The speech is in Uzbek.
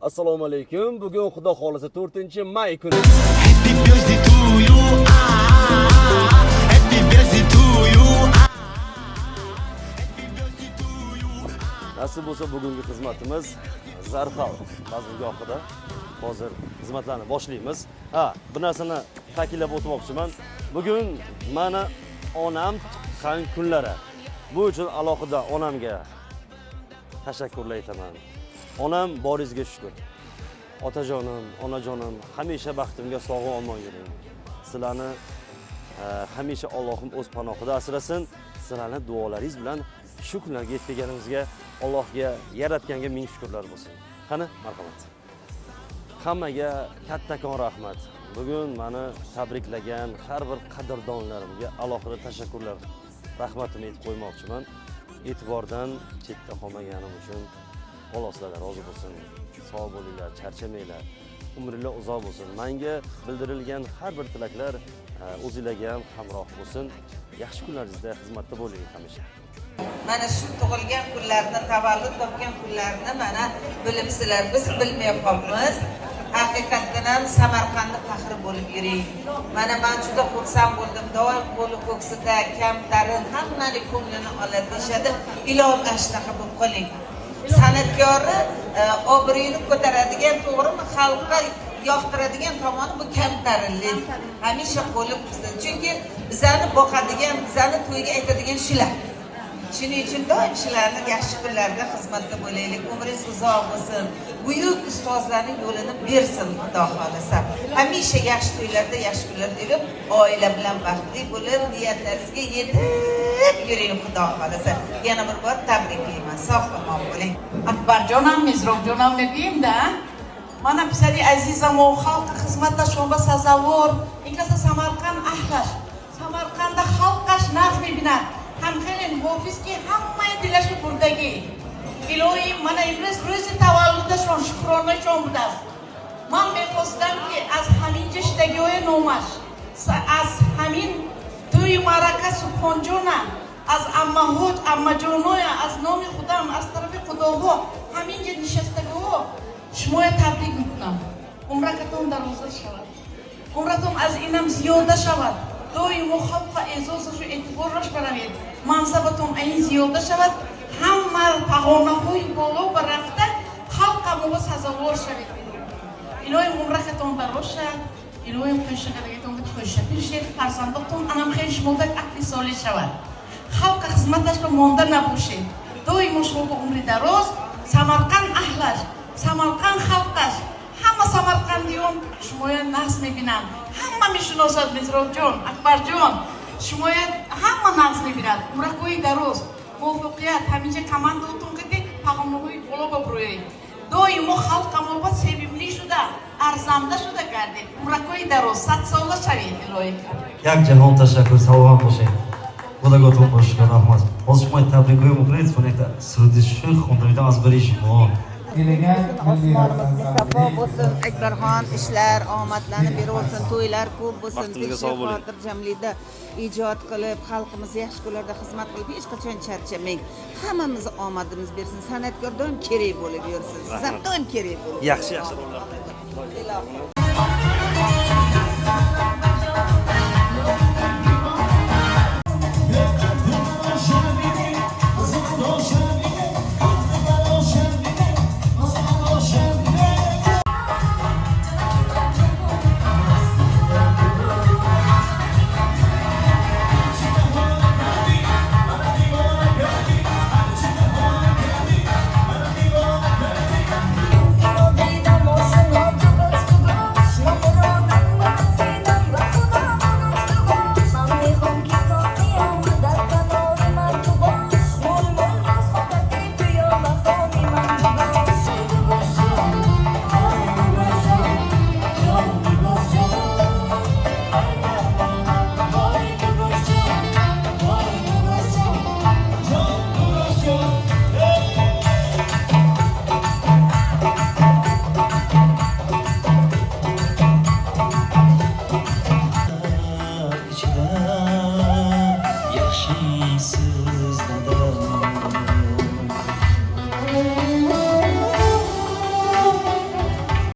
Assalomu alaykum. Bugun Xudo xolisa 4-may kuni. Happy birthday to you. Happy birthday to you. Happy birthday to you. Nasib bo'lsa bugungi xizmatimiz Zarxal bazmgohida. Hozir xizmatlarni boshlaymiz. Bir narsani ta'kidlab o'tmoqchiman. Bugun mana onam tuqqan kunlari. Bu uchun alohida onamga tashakkurlar aytaman. Onam boringizga shukr. Otajonim, onajonim, hamisha baxtimga sog' omon yuring. Sizlarni hamisha Allohim o'z panohida asrasin. Sizlarni duolaringiz bilan shu kunlarga yetganimizga Allohga, yaratganga ming shukrlar bo'lsin. Qani, marhamat. Hammaga kattakon rahmat. Bugun meni tabriklagan har bir qadrdonlarimga alohida tashakkurlar, rahmatimni aytib qo'ymoqchiman. E'tibordan chetda qolmaganim uchun Alloh sizlarga rozi bo'lsin. Sog' bo'linglar, charchamanglar. Umringlar uzoq bo'lsin. Menga bildirilgan har bir tilaklar o'zingizlarga ham hamroh bo'lsin. Yaxshi kunlaringizda xizmatda bo'ling hamisha. Mana shu tug'ilgan kunlarni, tavallud topgan kunlarni mana bilibsizlar, biz bilmay qolamiz. Haqiqatdan ham Samarqandda faxr bo'lib yuring. Mana men juda xursand bo'ldim. Doim qo'li ko'ksida kamtarin hammaning ko'nglini oladi deshadi. Ilon ashtaqa bo'lib qoling. San'atkorni obro'yini ko'taradigan, to'g'rimi, xalqqa yoqtiradigan tomoni bu kamtarinlik. Hamisha qo'li ko'ksida. Chunki bizani boqadigan, bizani to'yga aytadigan shular. Shuning uchun doim shularni yaxshi kunlarda xizmatda bo'laylik. Umringiz uzoq bo'lsin. Buyuk ustozlarning yo'lini bersin Xudo xolisa. Hamisha yaxshi to'ylarda, yaxshi kunlarda bo'lib, oila bilan baxtli bo'lib, niyatlaringizga yetib yuring Xudo xolisa. Yana bir bor tabriklayman. Sog' omon bo'ling. Akbarjonam, Mizrobjonam bebiyimda. Mana pisari azizam o xalq xizmatda shomba sazavor. İnkasa Samarqand ahlash. Samarqandda xalqash nazmi bilan. Ham xeyli hofizki hamma dilashi burdagi. Ilohim mana imroz ro'zi tavalludda shon shukrona shon budas. Man meqosdamki az hamin jashdagi o'y nomash. Az hamin to'y maraka subhonjona. از اما هوت اما جونویا از نام خودم از طرف خداها همینجا نشستگی ها شما تبریک میکنم عمرتون دراز شود عمرتون از اینم زیاده شود دوی مخالف اعزازش و اعتبارش برامید منصبتون این زیاده شود همه پهانه های بالا برفته خلق مو سزاوار شوید الهی عمرتون دراز شد الهی خوشگلیتون خوشگلی شد فرزندتون انم خیلی شموده عقلی سالی شود خلق خدمتش رو مانده نباشه دویم شما با عمر دراز سمرقند اهلش سمرقند خلقش همه سمرقندیون شما نقص میبینن همه میشناسد مزراب جان اکبر جان شما همه نقص میبینن عمرکوی دراز موفقیت همینجا کماندوتون که دید پاقاموی بالا ببروی دویم خلق ما با سیبیملی شده ارزنده شده کرده عمرکوی دراز 100 ساله شوید الهی یک جهان تشکر سلام باشه خداگاهتون باشه رحمت باز شما تبریک‌های مخلص کنید سرودیش خوندیدم از بری شما Savo bo'lsin, Akbarxon ishlar omadlarni beraversin, to'ylar ko'p bo'lsin, xotirjamlikda ijod qilib, xalqimiz yaxshi kunlarda xizmat qilib, hech qachon charchamang. Hammamiz omadimiz bersin, san'atkor doim kerak bo'lib yursin. Siz ham doim kerak bo'lib. Yaxshi rollar.